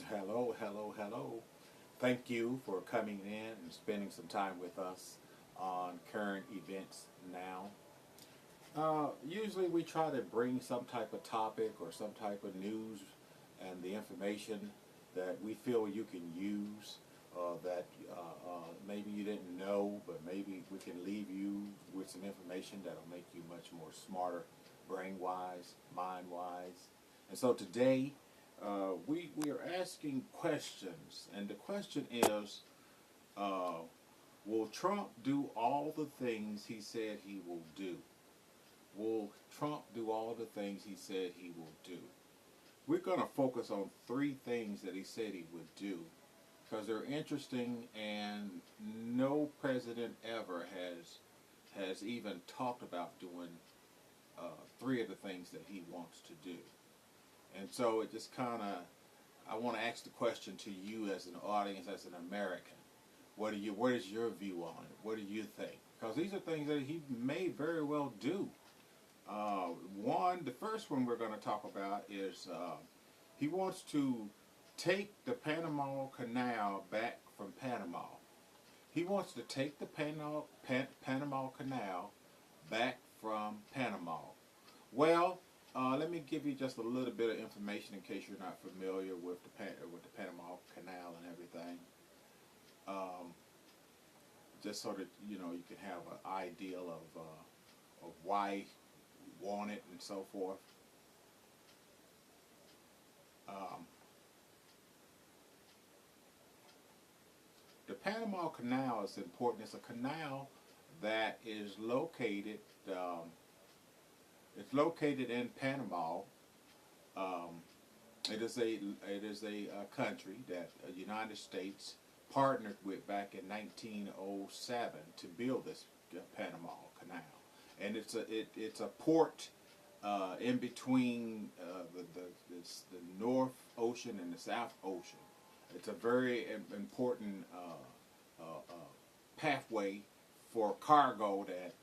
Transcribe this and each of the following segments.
Hello, hello, hello. Thank you for coming in and spending some time with us on current events now. Usually we try to bring some type of topic or some type of news and the information that we feel you can use, that maybe you didn't know, but maybe we can leave you with some information that'll make you much more smarter, brain-wise, mind-wise. And so today we are asking questions, and the question is, uh, will Trump do all the things he said he will do? Will Trump do all the things he said he will do? We're going to focus on three things that he said he would do because they're interesting, and no president ever has even talked about doing three of the things that he wants to do. And so it just kind of, I want to ask the question to you as an audience, as an American. What is your view on it? What do you think? Because these are things that he may very well do. The first one we're going to talk about is he wants to take the Panama Canal back from Panama. He wants to take the Panama Canal back from Panama. Well, let me give you just a little bit of information in case you're not familiar with the Panama Canal and everything. Just so that you can have an idea of why we want it and so forth. Um, the Panama Canal is important. It's a canal that is located. It's located in Panama. Um, it is a country that the United States partnered with back in 1907 to build this Panama Canal, and it's a port in between the North Ocean and the South Ocean. It's a very important pathway for cargo that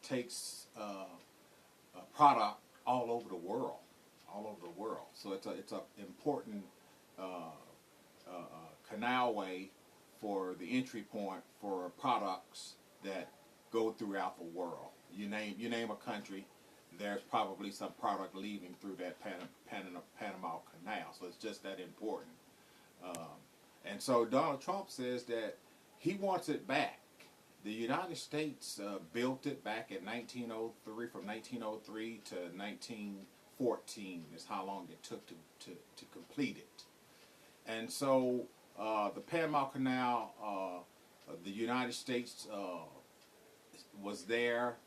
takes a product all over the world, all over the world. So it's a important canalway for the entry point for products that go throughout the world. You name a country, there's probably some product leaving through that Panama Canal. So it's just that important. And so Donald Trump says that he wants it back. The United States built it back in 1903, from 1903 to 1914 is how long it took to complete it. And so the Panama Canal, the United States was there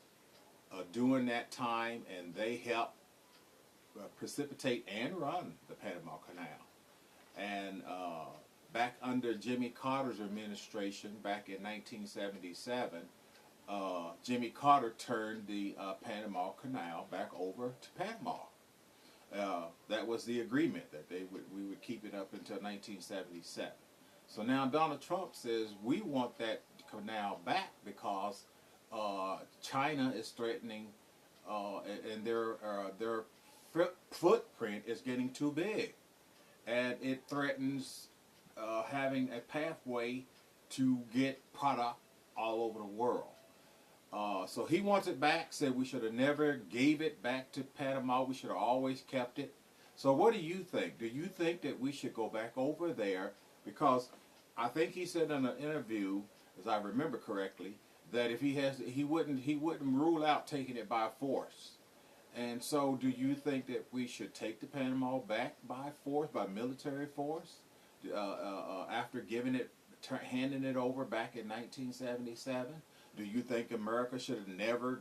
during that time, and they helped precipitate and run the Panama Canal. And back under Jimmy Carter's administration, back in 1977, Jimmy Carter turned the Panama Canal back over to Panama. That was the agreement that we would keep it up until 1977. So now Donald Trump says we want that canal back because China is threatening, and their footprint is getting too big, and it threatens having a pathway to get product all over the world. So he wants it back, said we should have never gave it back to Panama. We should have always kept it. So what do you think? Do you think that we should go back over there? Because I think he said in an interview, as I remember correctly, that if he wouldn't rule out taking it by force. And so do you think that we should take the Panama back by force, by military force, after handing it over back in 1977? Do you think America should have never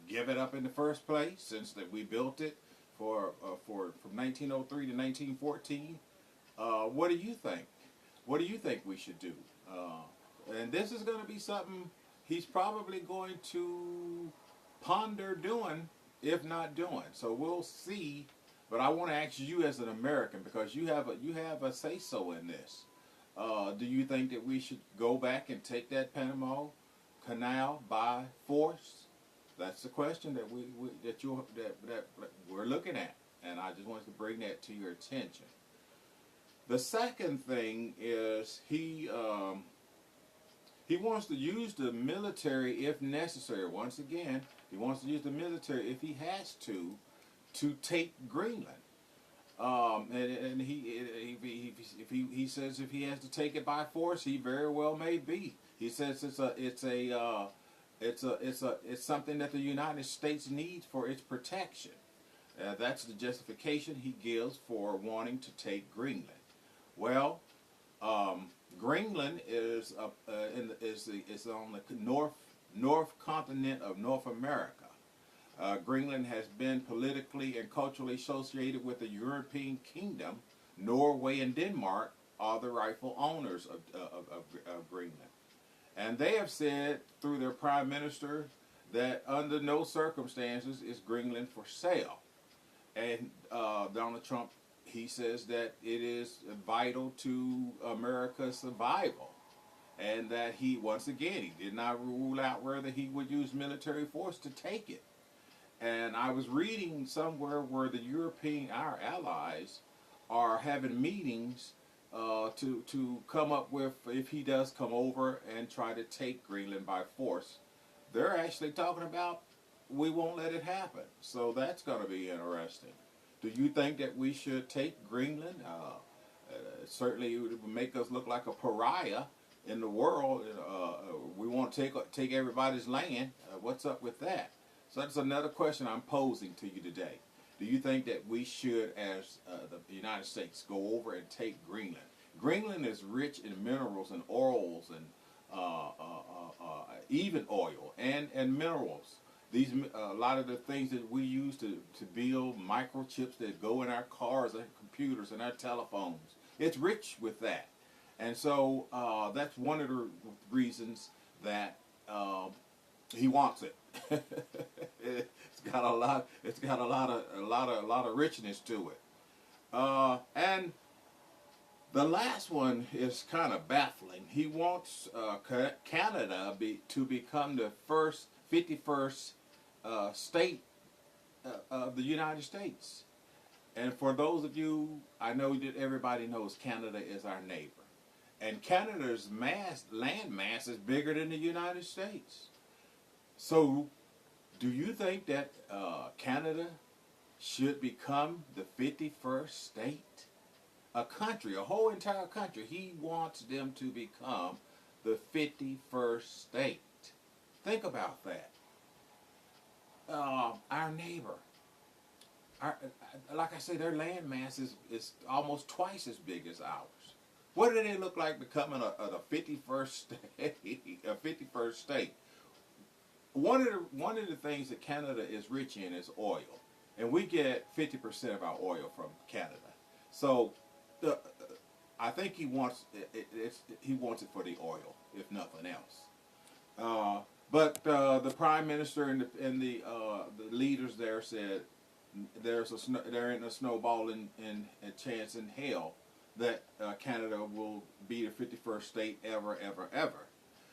give it up in the first place, since that we built it for from 1903 to 1914? What do you think? What do you think we should do? And this is going to be something he's probably going to ponder doing, if not doing. So we'll see. But I want to ask you as an American, because you have a say so in this. Do you think that we should go back and take that Panama Canal by force? That's the question that we're looking at, and I just wanted to bring that to your attention. The second thing is he wants to use the military if necessary. Once again, he wants to use the military if he has to take Greenland. And he says if he has to take it by force, he very well may be. He says it's something that the United States needs for its protection. That's the justification he gives for wanting to take Greenland. Well, Greenland is is on the north continent of North America. Greenland has been politically and culturally associated with the European kingdom. Norway and Denmark are the rightful owners of Greenland. And they have said through their prime minister that under no circumstances is Greenland for sale. And Donald Trump, he says that it is vital to America's survival. And that he, once again, he did not rule out whether he would use military force to take it. And I was reading somewhere where the European, our allies, are having meetings to come up with, if he does come over and try to take Greenland by force, they're actually talking about we won't let it happen. So that's going to be interesting. Do you think that we should take Greenland? Certainly it would make us look like a pariah in the world. We want to take everybody's land. What's up with that? So that's another question I'm posing to you today. Do you think that we should, as the United States, go over and take Greenland? Greenland is rich in minerals and oils and even oil and minerals. These a lot of the things that we use to build microchips that go in our cars and computers and our telephones. It's rich with that, and so that's one of the reasons that he wants it. It's got a lot. It's got a lot of richness to it. And the last one is kind of baffling. He wants Canada to become the 51st state of the United States. And for those of you, I know that everybody knows Canada is our neighbor, and Canada's land mass is bigger than the United States. So, do you think that Canada should become the 51st state? A country, a whole entire country. He wants them to become the 51st state. Think about that. Our neighbor, like I say, their land mass is almost twice as big as ours. What do they look like becoming a 51st state? A 51st state. One of the things that Canada is rich in is oil, and we get 50% of our oil from Canada. So, I think he wants he wants it for the oil, if nothing else. But the prime minister and the leaders there said there ain't a snowball in a chance in hell that Canada will be the 51st state ever.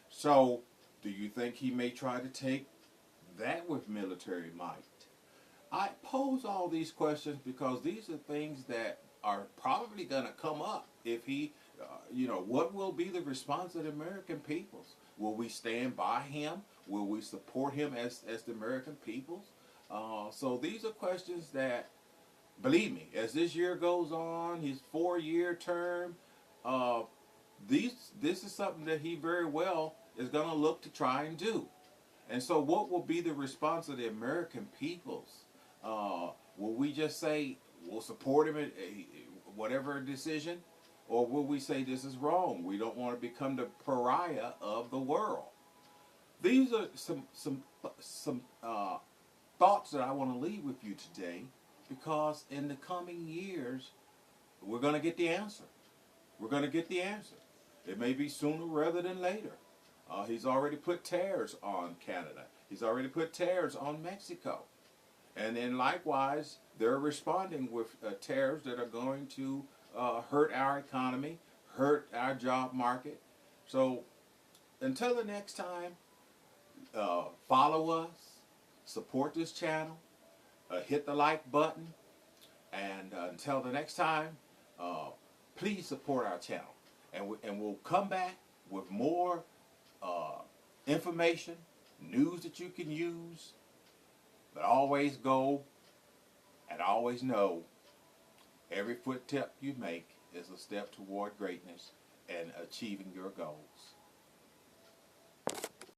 So, do you think he may try to take that with military might? I pose all these questions because these are things that are probably going to come up if he, what will be the response of the American peoples? Will we stand by him? Will we support him as the American peoples? So these are questions that, believe me, as this year goes on, his 4-year term, this is something that he very well is going to look to try and do. And so what will be the response of the American peoples? Will we just say we'll support him in whatever decision? Or will we say this is wrong? We don't want to become the pariah of the world. These are some thoughts that I want to leave with you today, because in the coming years, we're going to get the answer. We're going to get the answer. It may be sooner rather than later. He's already put tariffs on Canada. He's already put tariffs on Mexico. And then likewise, they're responding with tariffs that are going to hurt our economy, hurt our job market. So until the next time, follow us, support this channel, hit the like button, and until the next time, please support our channel. And we'll come back with more information, news that you can use. But always go and always know every footstep you make is a step toward greatness and achieving your goals.